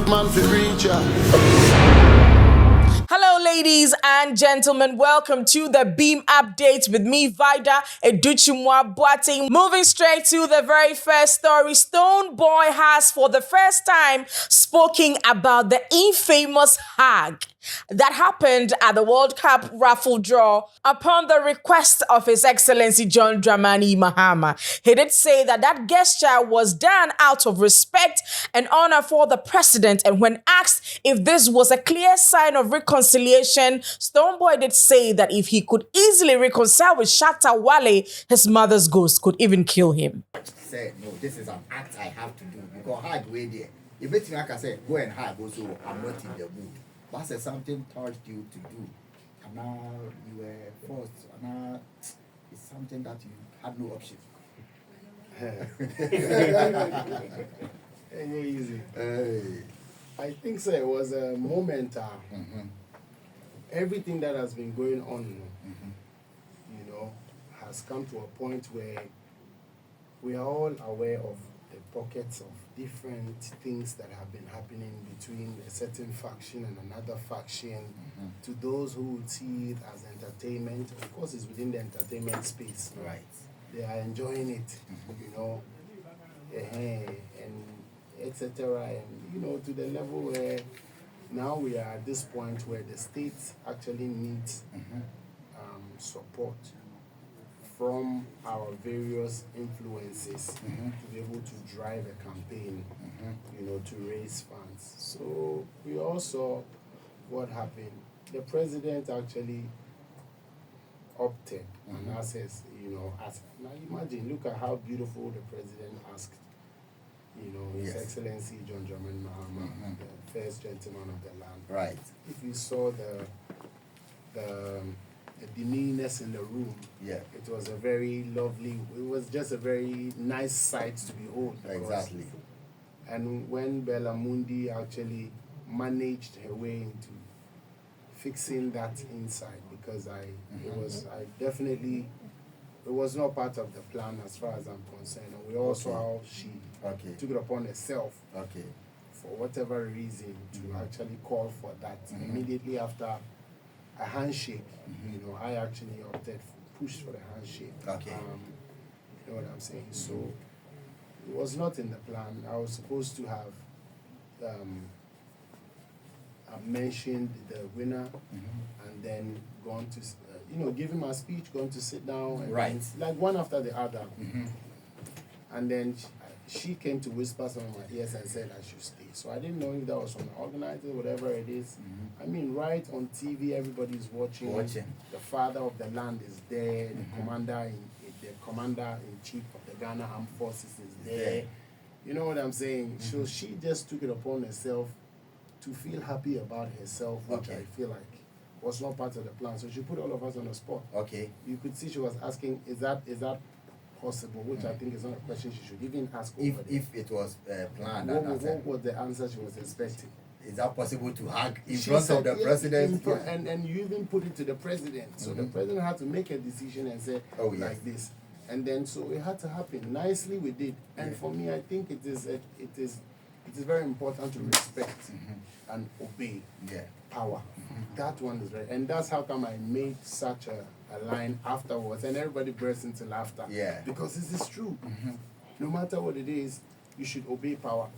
man fi reach ya. Hello, ladies and gentlemen. Welcome to the Bhim update with me, Vida Educhimwa Boateng. Moving straight to the very first story, Stonebwoy has for the first time spoken about the infamous hag that happened at the World Cup raffle draw upon the request of His Excellency John Dramani Mahama. He did say that that gesture was done out of respect and honor for the president, and when asked if this was a clear sign of reconciliation, Stonebwoy did say that if he could easily reconcile with Shatta Wale, his mother's ghost could even kill him. Say, no, this is an act I have to do because hard way there. If it's like I say, go and hard, also I'm not in the mood. But said something touched you to do, and now you were forced, and now it's something that you had no option. Easy. I think so. It was a moment. Everything that has been going on, you know, has come to a point where we are all aware of the pockets of different things that have been happening between a certain faction and another faction. To those who would see it as entertainment, of course, it's within the entertainment space. Right. They are enjoying it, you know, and etc. And you know, to the level where now we are at this point where the state actually needs support from our various influences to be able to drive a campaign, you know, to raise funds. So we all saw what happened. The president actually opted and asked, you know, now imagine, look at how beautiful the president asked, you know, His Excellency John Dramani Mahama, the first gentleman of the land. Right. If you saw the demeanors in the room, it was a very lovely, it was just a very nice sight to behold. Exactly. And when Bella Mundi actually managed her way into fixing that inside, because it was not part of the plan as far as I'm concerned. And we also how she took it upon herself for whatever reason to actually call for that. Immediately after a handshake, you know, I actually pushed for the handshake. You know what I'm saying? So it was not in the plan. I was supposed to have mentioned the winner and then gone to, you know, give him a speech, going to sit down, and like one after the other. And then she came to whisper some of my ears and said I should stay. So I didn't know if that was from the organizer, whatever it is. I mean, right on TV, everybody's watching. The father of the land is there. The commander in chief of the Ghana Armed Forces is there. You know what I'm saying? So she just took it upon herself to feel happy about herself, which I feel like was not part of the plan. So she put all of us on the spot. You could see she was asking, is that possible? Which I think is not a question she should even ask. If it was planned, what was the answer she was expecting? Is that possible to hug in front of the president? And you even put it to the president. So the president had to make a decision and say, like this. And then so it had to happen. Nicely we did. And for me, I think it is very important to respect and obey power. That one is right. And that's how come I made such a line afterwards. And everybody burst into laughter. Because this is true. No matter what it is, you should obey power.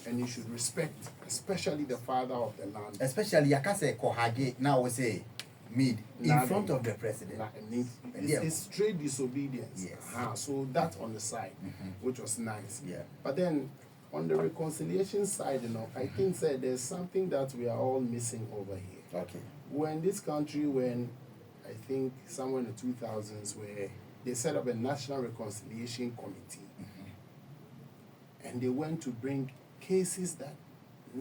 And you should respect, especially the father of the land. Especially, I can say, Kohage, now we say, in front of the president. It's straight disobedience. So that on the side, which was nice. But then, on the reconciliation side, you know, I think there's something that we are all missing over here. We're in this country when, I think, somewhere in the 2000s, where they set up a National Reconciliation Committee. And they went to bring cases that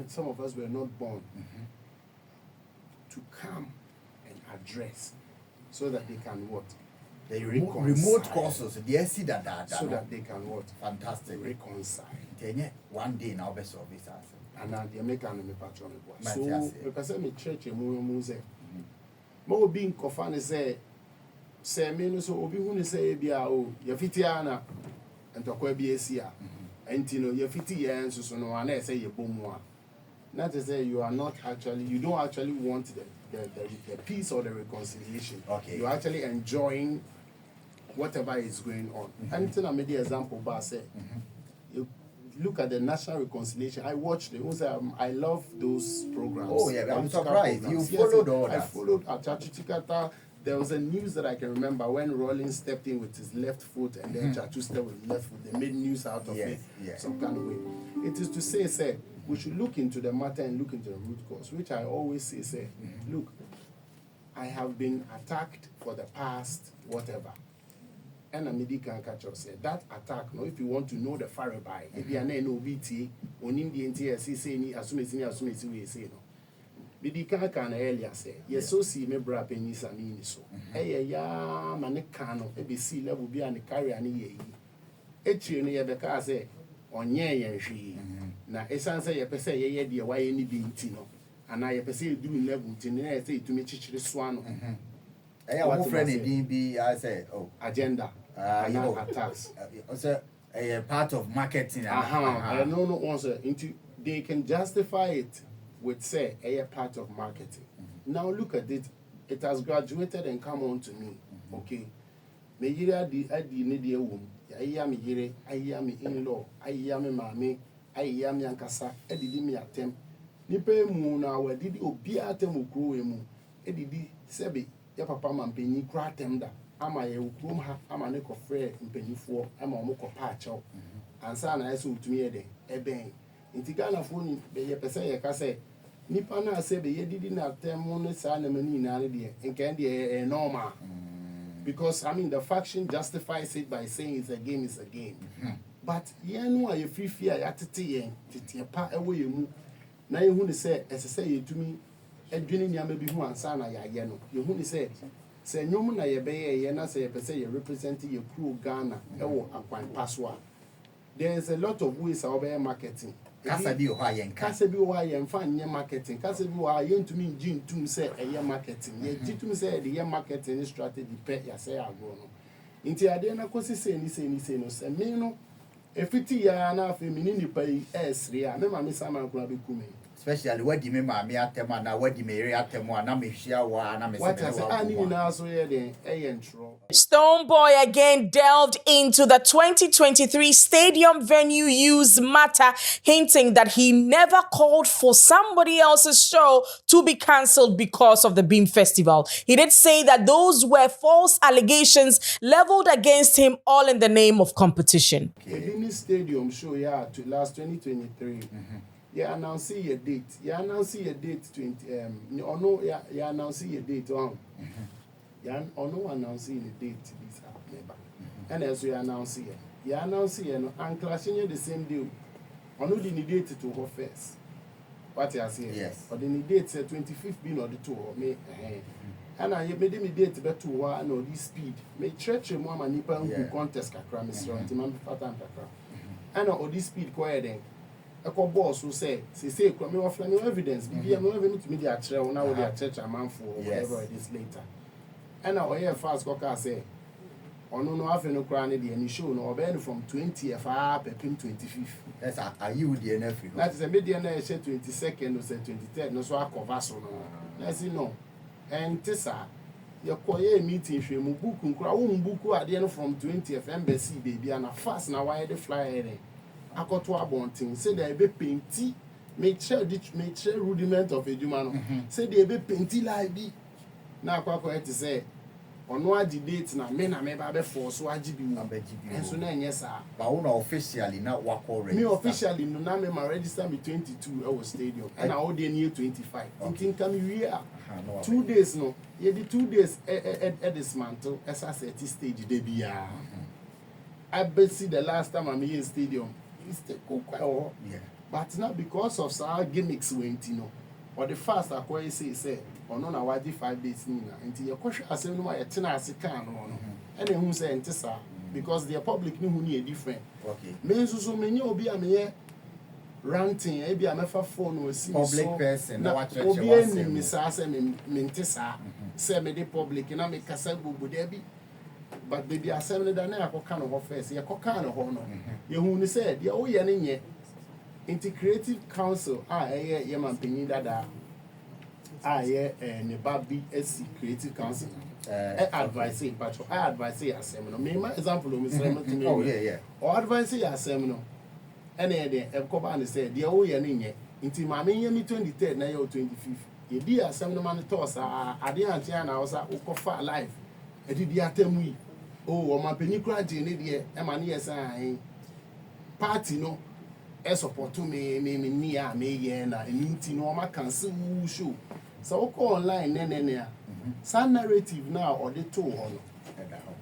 some of us were not born to come and address so that they can what? They remote courses, they see that so that they can what? Fantastic. Reconcile. One day now be service. And now they make an patron. So because me church say mo be in kofane say me no so obi hu say bia o ye fitiana ntokwa bi esia enti no ye fiti ye nso so no ana say ye bomu a Not to say you are not actually, you don't actually want the peace or the reconciliation. Okay. You're actually enjoying whatever is going on. Anything I made the example, but I say, you look at the national reconciliation. I watched it. I love those programs. Oh yeah, I'm surprised. You followed all that. I followed Achachuchikata. There was a news that I can remember when Rollins stepped in with his left foot and then Chachu stepped with his left foot. They made news out of it some kind of way. It is to say, we should look into the matter and look into the root cause, which I always say, look, I have been attacked for the past, whatever. And a medical catcher said that attack, no, if you want to know the farabai, if you are no BT, on Indian TSC, say, as soon as we say no. Medical can earlier say, yes, so see me bra penis and in so. Eh, ya, manecano, a sea level be and carry an ye. Etchi near the car say, on ye and she. Now, a son say, a per se, ye, dear, why any being tino. And I per se doing level tin, I say to me, Chich the swan. What friend DB, I said, oh, agenda. Attacks. Also, a part of marketing. I know not once into they can justify it with say a part of marketing. Now look at it. It has graduated and come on to me. Okay. Me yire adi ne de wom. Ya me yire, ya me in-law, ya me mame, ya me ankasa, edidi me atem. Nipa mu na we didi obi atem okro emu. Edidi sebe ya papa mampeni kra atem da. Ama ye ukrom ha ama ne kofre mpanifo ama omo kopa achew ansa na yeso utumi ye de eben nti Ghana fo ni be ye pese ye ka se nipa na se be ye didi na tem no sa na mani na ne de enkan de normal because I mean the faction justifies it by saying it's a game but ye no aye free fear ya tete ye tete pa ewo ye mu na ye hu ni se ese ye tumi adwene niam bi hu ansa na ya ye no ye hu ni se say nyom na ye be ye na say pese ye represent ye crew Ghana ewo akwan paswa there is a lot of ways how be marketing kasa bi o ha yen fa nye marketing kasa bi wa ye ntumi nji ntum say eye marketing ye jitum say the marketing strategy pe ya say agro no nti ade na kosi say ni no say me no efiti ya na afi mi ni nipa yi esre a me ma me sama kura be kume especially what di me ma me atema na what di me ere atema na me hwia wa na me se Stonebwoy again delved into the 2023 stadium venue use matter, hinting that he never called for somebody else's show to be cancelled because of the Bhim festival. He did say that those were false allegations leveled against him, all in the name of competition. The stadium show to last 2023. Yeah, announce your date. Yeah, announce your date 20. Yeah, announce your date on. Yeah, announcing the date this neighbor. And as we announce here, yeah, announce here no, and clashing the same deal. The date to her first. What you say? Yes. Or the date 25th being or the 2 or May. And I made me date better to one or this speed. May church and mama nipa who contest kakra Mr. Antiman Fatan kakra. And or this speed quiet. A boss who say come off no evidence. Be no evidence to media trail now with their church a man for whatever it is later. And now here fast cocker say no half no crown the show no ben from 20th up 25th. That's are you the nephew? That is a media na 22nd or say 23rd no so cover so no. Let's see no. And tisa your choir meeting she mu book nkra wo mbuku ade no from 20th embassy baby and fast na why the flyer there. Akoto abontin say they be painty make sure rudiment of a human say they be painty like be na kwakọ et say ono agi date na me ba be force so agi bi mu enso na enye sa ba wo na officially na wako register me officially no na me ma register me 22 our stadium and I hold near 25 thinking come we are 2 days no ye the 2 days at this mantle as I said stage dey bia I bet see the last time I'm in stadium but not because of our gimmicks went or the fast I say or no na wadi 5 days nina until your question asem no ya tena asika no and who say ntisa because the public knew who need different me so many obi am ranting e bia mefa phone we see public person na watch obi en mi sa say me ntisa say me the public na me kasa gugu there bi but baby assembly da na akoka no ho first ye koka no ho no ye hu ni say dia wo ye ne nye Into Creative Council, man penny dada. Ne baby Creative Council. Advice but I advise a seminar. Me my example of Mr. Oh yeah. Or advise a seminar. And then a command said, "Dear, oh, you're in into my me 23rd, now you're 25th. You dear seminar man toss, I didn't and I was a far life. I did the atom. Oh, my penny crack in it, and my yes, I party no. A support to me, near me, and I need to know my cancel show. So go online, some narrative now or the two on.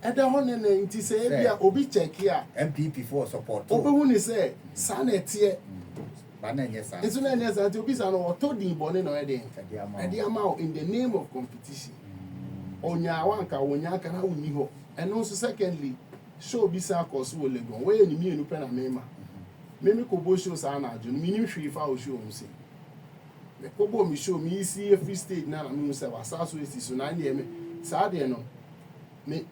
At the one and then to say, yeah, Obi check here. MPP for support. Open is say, son at here. Yes, it's not as I told you, or told the bonnet already. And the amount in the name of competition. Onya wanka, Onyaka, how we go. And also, secondly, show Bisa Kosu Legon, where you mean open a mema. Mimi Kobo shows Anna, meaning 3 4 show him say. The Kobo me show me see a free state now, I mean, so is 9 years. Sadia no. Me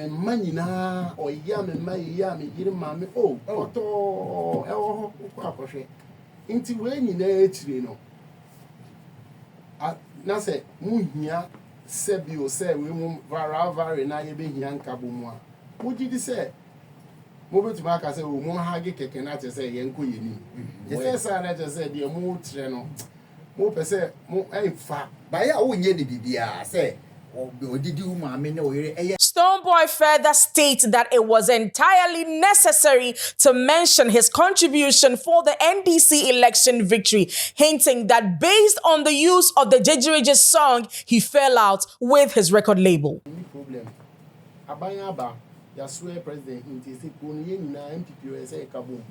money na or yam and my yam, mammy. Oh, into when you know, now say, Munya, Sebio say, we won't vary now, you being young Kabumwa. What did you say? Mobile to mark as a woman hagi cannot say, Yanko Yini. Yes, I said, the more treno. More per se, more ain't fat. By our own yelly BBR, say. Stonebwoy further states that it was entirely necessary to mention his contribution for the NDC election victory, hinting that based on the use of the JJ's song, he fell out with his record label. Problem. Abanyaba, ya swear president in MPP say kaboom.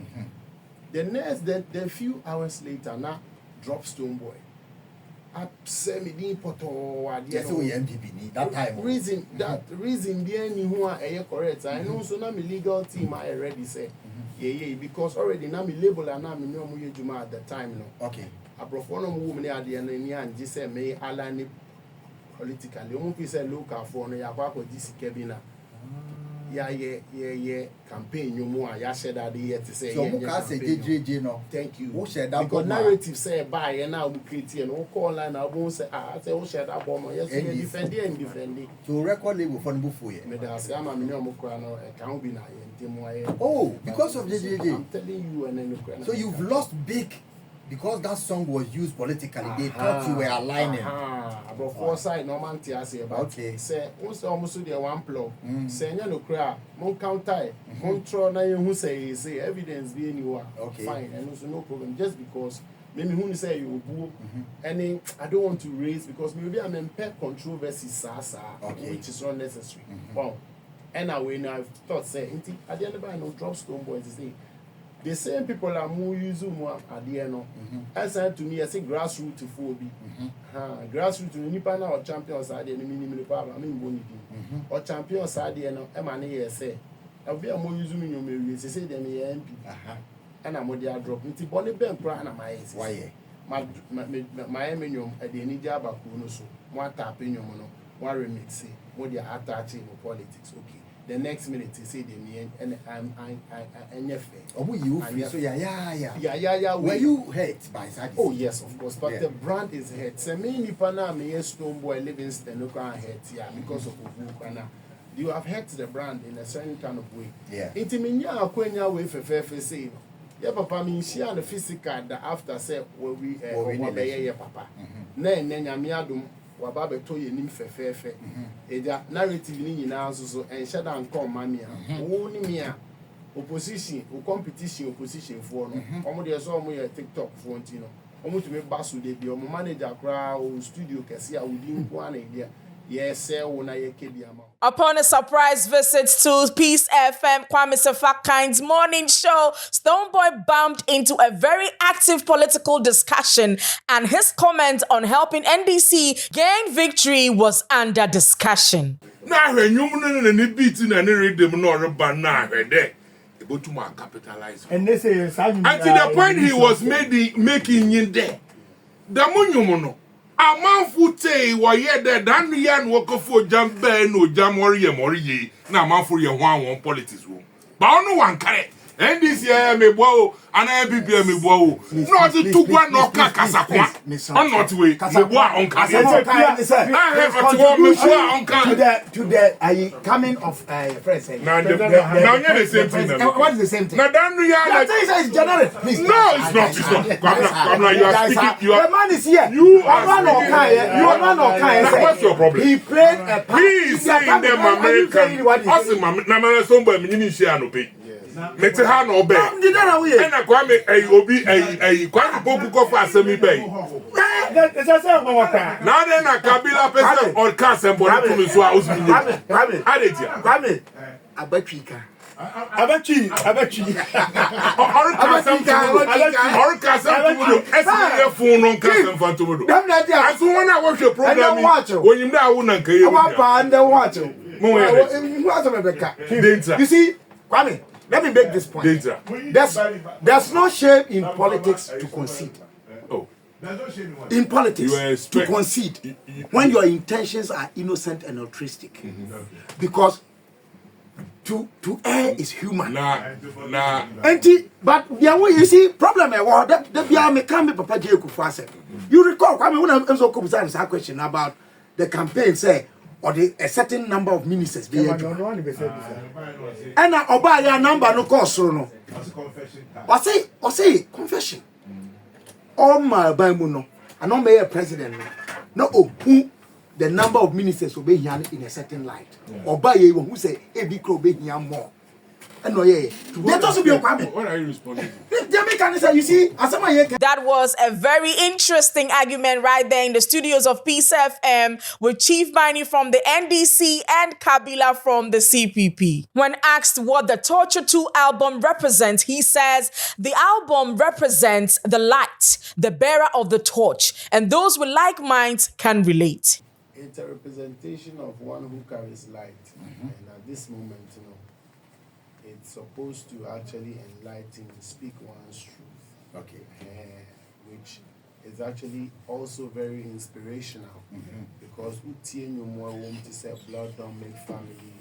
The next, then few hours later, now drop Stonebwoy. Semi poto yes, we MPP that time. Reason there any who are correct. I know so now my legal team I already say. Yeah, because already now my label and now me no mu yejuma at the time no. Okay. I prefer no woman at the end and just say me align politically. One piece local for no ya kwa this Kevina. Yeah, campaign you more. Ya said that here to say. So you say JJ no. Thank you. Who said that? Because narrative say buy and now we create and we call line. I won't say say who said that bomb. Yes, we defend it. So record label for the before you. Me da say am me no mo kra no can't be na yentimo. Oh, because of JJ. I'm telling you and then so you've lost big. Because that song was used politically, they thought you were aligning. But foresight, no man tia say about. Okay. Say, almost the one plug. Say, no cry, mon counter, control na who say evidence be anywhere. Okay. Fine, and also no problem. Just because maybe who say you boo, and I don't want to raise because maybe I'm in pet controversy, which is unnecessary. Wow. And I thought say, at the end of I know drop Stonebwoy to say. The same people are more using more at the end. I said to me, I say grassroots to phobia. Grassroots to Nipana or champions side and minimum problem. I mean, Bonnie or champions side and Emma say, I'll be a more using your marriage. They say, then the MP. And I'm there drop into Bonnie Ben Prana. Why? My eminium at the Nidia Bakuno, so one tapping your mono, one remix, what they are attaching politics. Okay. The next minute they say they and I'm so yeah. Were you hurt by that? Oh yes, of course. But the brand is hurt. So many Pana me Stonebwoy Livingston no can hurt because of Ukana. You have hurt the brand in a certain kind of way. Yeah. Intiminya akwenya way for say. Yeah, papa me share the physical that after say we papa. Na nyamiadum wababe to ye nim fefefe eja narrative ni nyina so enhye da nko mami a wo ni mi a opposition o competition opposition for no omo de so omo ye TikTok for ntino omo to me basu de bi omo manager kra o studio kese a wodi nko ana idea yes wo na ye kebi ama. Upon a surprise visit to Peace FM, Kwame Sefakind's morning show, Stonebwoy bumped into a very active political discussion, and his comment on helping NDC gain victory was under discussion. Now, when you need beating and read them, no, but now, there. Able to capitalize. And they say, until the point he was making in there. The monument. A man who say, why, yeah, that Dan walk for jump no jam or ye, na man for your one politics room. But no one carry. NDC me bow and MPP me bow. Not to one no Casakwa. I'm not way. Casakwa on Casa. I have a contribution to the coming of friends. Now you're the same thing. What is the same thing? Now then we are like general. No, it's not. It's not. You are speaking. The man is here. You are man or kind. What's your problem? He played a part. He is saying them American. Awesome, Namana somebody meaning she no pay. Mete ha no be. And I kwame obi kwame poku ko fa asemi be. Now then a Kabila person or Kasem body to me so a osmi. Adetia. Kwame abatwika. Abachi. Or Kasem to SBF phone on Kasem for to do. As when I watch your program when you know wouldn't care. You see, Kwame, let me make this point. There's no shame in politics to concede. Oh. In politics, to concede when your intentions are innocent and altruistic. Because to err is human. But you see, problem Papa you recall when I was a question about the campaign, say, or a certain number of ministers. And Obaya number no cost no. Or say confession. All my Bible and not may a president no who the number of ministers obey him in a certain light. Or by who say a big obey him more. And that also be a comment. What are you responding to? You see, that was a very interesting argument right there in the studios of Peace FM with Chief Bani from the NDC and Kabila from the CPP. When asked what the Torture 2 album represents, he says the album represents the light, the bearer of the torch, and those with like minds can relate. It's a representation of one who carries light. And at this moment, it's supposed to actually enlighten, speak one's truth. Okay. Which is actually also very inspirational because to say blood don't make family.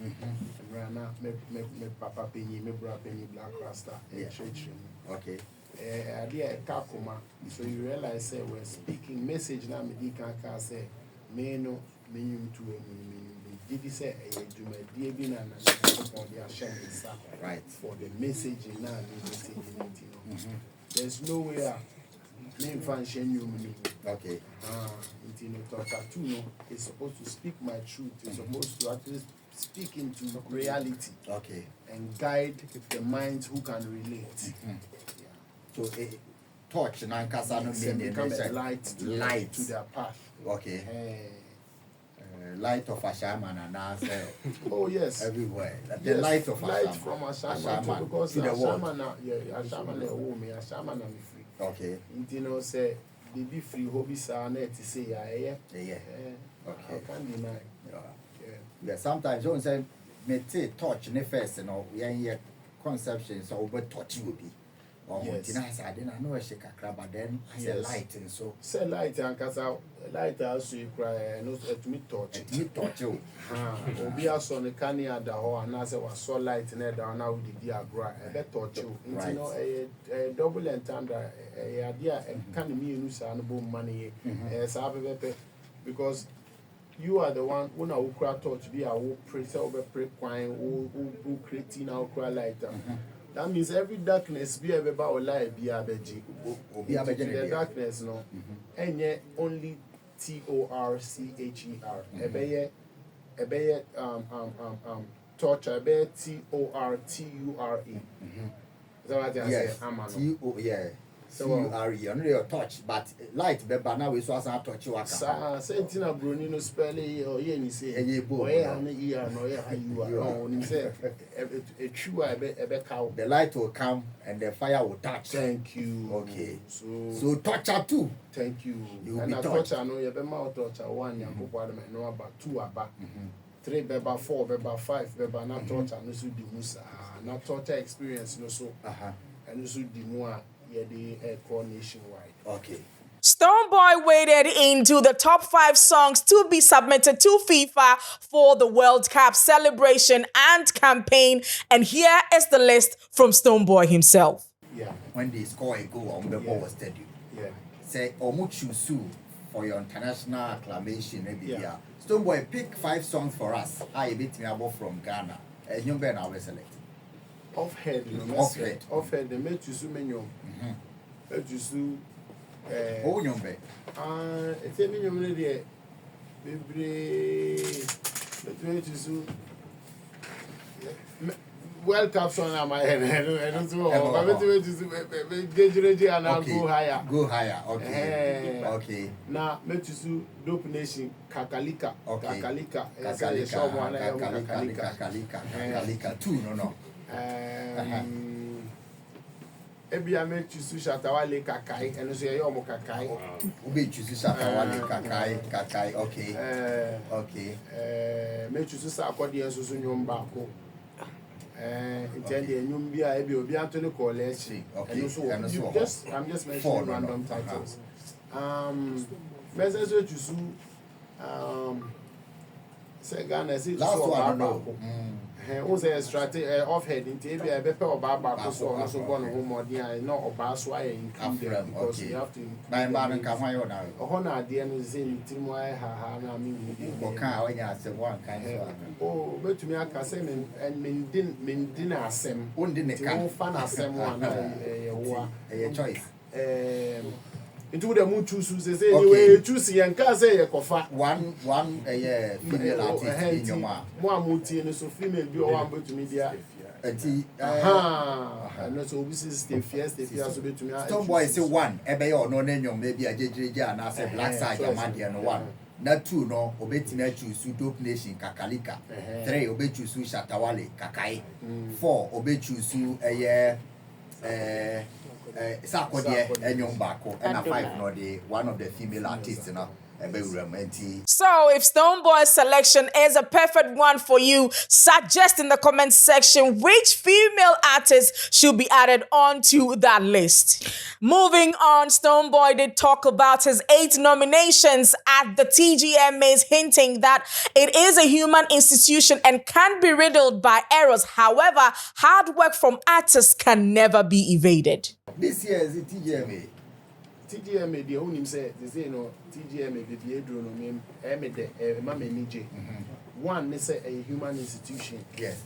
Me papa penny, me bra penny, black rasta, Okay. So you realize say we're speaking message now me can say me no me to did he say right for the message now there's no way me function you okay it's supposed to speak my truth. It's supposed to actually speak into reality, okay, and guide the minds who can relate. So torch and become a light to their path. Okay. Light of Ashaman and answer. Oh yes, everywhere. The light of light from Ashaman because Ashaman is free. Okay. Say be free hobby to say yeah. Okay. I can't deny. Yeah. Sometimes you say me touch ne first, we are here conception so but touch will be. Yes. I didn't know she but then say light and so say light and casa light also you cry no to me touch you. Obi aso ne kania da ho and say was so light na down now with the agra e touch you. A double entendre e idea e can me use an bo money because you are the one who now cry touch be a wo pray say we pray kwine who creating our cry light. That means every darkness be about life be abeji. The darkness no. Enye only TORCHER. Ebeye torture ebeye TORTURE. Is that what I say? Yeah. So only your touch, but light be now we so as touch you aka. Sentina broni no spell or ye ni say ebo. No you say a true the light will come and the fire will touch. Thank you. Okay. So torture too. Thank you. You will be torture no you be mouth torture 1 ya popo no about 2 aba. 3 beba 4 beba 5 beba na torture no so di musa. Na torture experience no so. And so di mu a the nationwide. Okay. Stonebwoy waded into the top 5 songs to be submitted to FIFA for the World Cup celebration and campaign. And here is the list from Stonebwoy himself. Yeah. When they score a goal on the ball stadium. Yeah. Say, choose for your international acclamation. Maybe yeah. Stonebwoy, pick 5 songs for us. I beat me about from Ghana. You better now select. Off-head. Off-head. They made you so many. Made you so. Oh, young bear. It's a million lady. World Cup song on my head. I don't know. I'm going to go higher. Go higher. Okay. Okay. Now, make you dope nation Kakalika. Okay. Kakalika. Kakalika. 2 no. Ebi a make you Shatawale Kakai, and so you're more Kakai. Ube choose Shatawale Kakai. Okay. Okay. Make you Sakodi and Susun Bako. Intended Numbia, Ebi, Obi Anthony College. Okay. I'm just mentioning random titles. Message to Sue. Second, I see last one, I don't know. Who's a strategy off-head in TV? I better about so also gone home or dear, not about why include because you have to. My man can find you now. Honor, the end is in Timway, Hana, mean, one kind of. oh, but to me, I can say, and men dinner sem, One didn't come fun as someone, a choice. Into the moon choose, they say, anyway, choose and can't say a coffee. One female artist in your mouth. One multi and so female, you are going to media. And so this is the first, the first bit to me. Stonebwoy say 1, ebe or no name, maybe a JJ and I say Black Side, and 1. Not 2, no, obey me choose Dope Nation, Kakalika. 3, obey choose Shatawale, Kakai. 4, obey choose Sakodie and Young Bako, and a 5 no the one of the female artists, you know. So if Stonebwoy's selection is a perfect one for you, suggest in the comment section which female artists should be added onto that list. Moving on, Stonebwoy did talk about his 8 nominations at the TGMAS, hinting that it is a human institution and can be riddled by errors. However, hard work from artists can never be evaded. This year is the TGMA. TGMA, the only say, they say, no, TGMA, the Adronom, Mamma One, they say a human institution. Yes.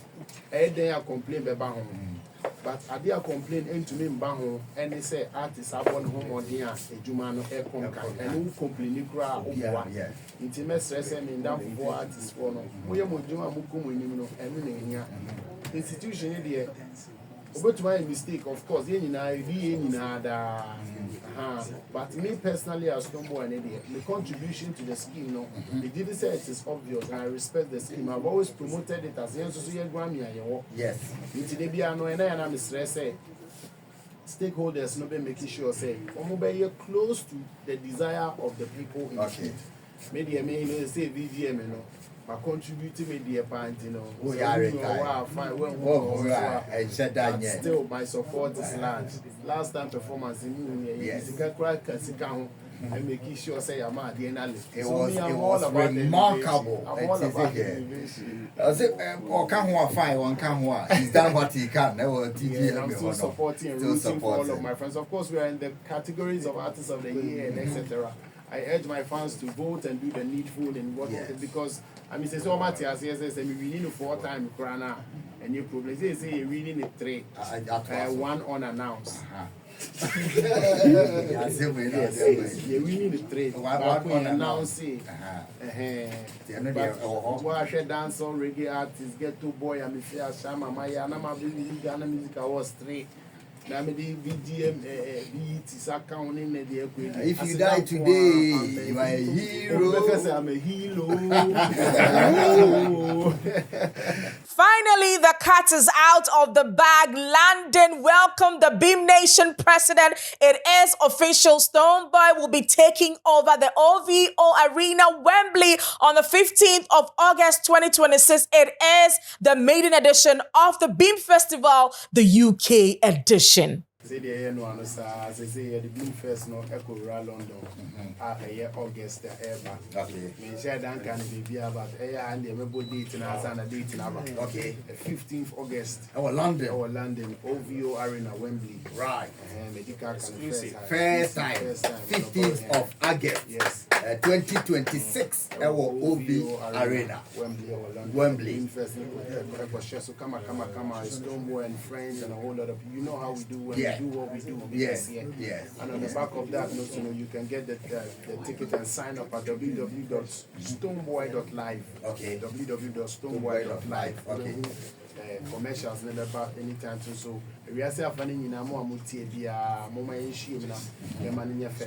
They are complaining about home. But I dare complain into me, Baho, and they say artists are one home or dear, a Jumano, a conca, and who complain, yeah. Intimate stress and down for artists for no. We are Mujuma Mukum, and here. Institution, dear. But my mistake, of course, but me personally, as Stonebwoy and Eddie, the contribution to the scheme, no, they didn't say it is obvious, and I respect the scheme. I've always promoted it as young social Grammy and your yes. It's the Biano and I am stressed. Stakeholders, no be making sure say, you're close to the desire of the people in the state. Maybe I may say VGM, you know. I contributed to the pant, you know. Still, my support is large. Last time performance in yes. And making sure say I'm at the end. It was remarkable. I'm all about as if or can fine one can he's done what he can. I'm still supporting and rooting for all of my friends. Of course, we are in the categories of artists of the year and etc. I urge my fans to vote and do the needful and what because I mean, so much as yes, we need 4 times crana and you probably say we need 3, 1 unannounced. We need 3, 1 unannounced. Watch a dance on reggae artists, get to boy and Mr. Shama, my Anama Ghana Music Awards 3. If you die today, you are a hero. I'm a hero. Finally, the cat is out of the bag. London welcomed the Bhim Nation president. It is official. Stonebwoy will be taking over the OVO Arena, Wembley, on the 15th of August 2026. It is the maiden edition of the Bhim Festival, the UK edition. Say the year no ano sa say the Bhim first no echo London. Year August ever. Okay. Me share dan kan be about and the mebo date na asa na date na ba. Okay. 15th August. London. OVO Arena Wembley. Right. Medical first time. 15th of August. Yes. 2026 OVO Arena. Wembley. First so come Stonebwoy and friends and a whole lot of people. You know how we do when we do what we do. Yes. And on the back of that note, you can get the ticket and sign up at www.stonebwoy.live. Okay. www.stonebwoy.live. Okay. Commercials never back anytime soon. So we are saying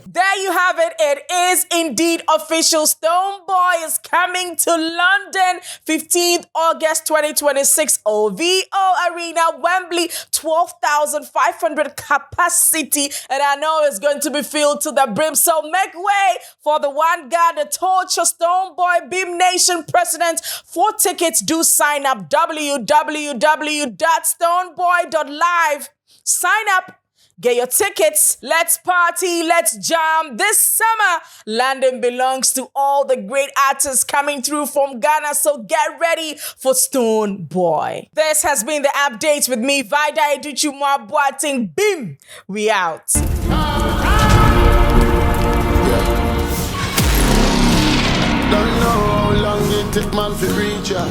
There you have it. It is indeed official. Stonebwoy is coming to London, 15th August 2026, OVO Arena, Wembley, 12,500 capacity. And I know it's going to be filled to the brim. So make way for the one guy, the torture Stonebwoy, Bhim Nation President. For tickets, do sign up. www.stonebwoy.live. Sign up. Get your tickets. Let's party. Let's jam. This summer, London belongs to all the great artists coming through from Ghana. So get ready for Stonebwoy. This has been the update with me, Vida Educhumwa Boating. Bhim. We out. Don't know how long it take man to reach ya.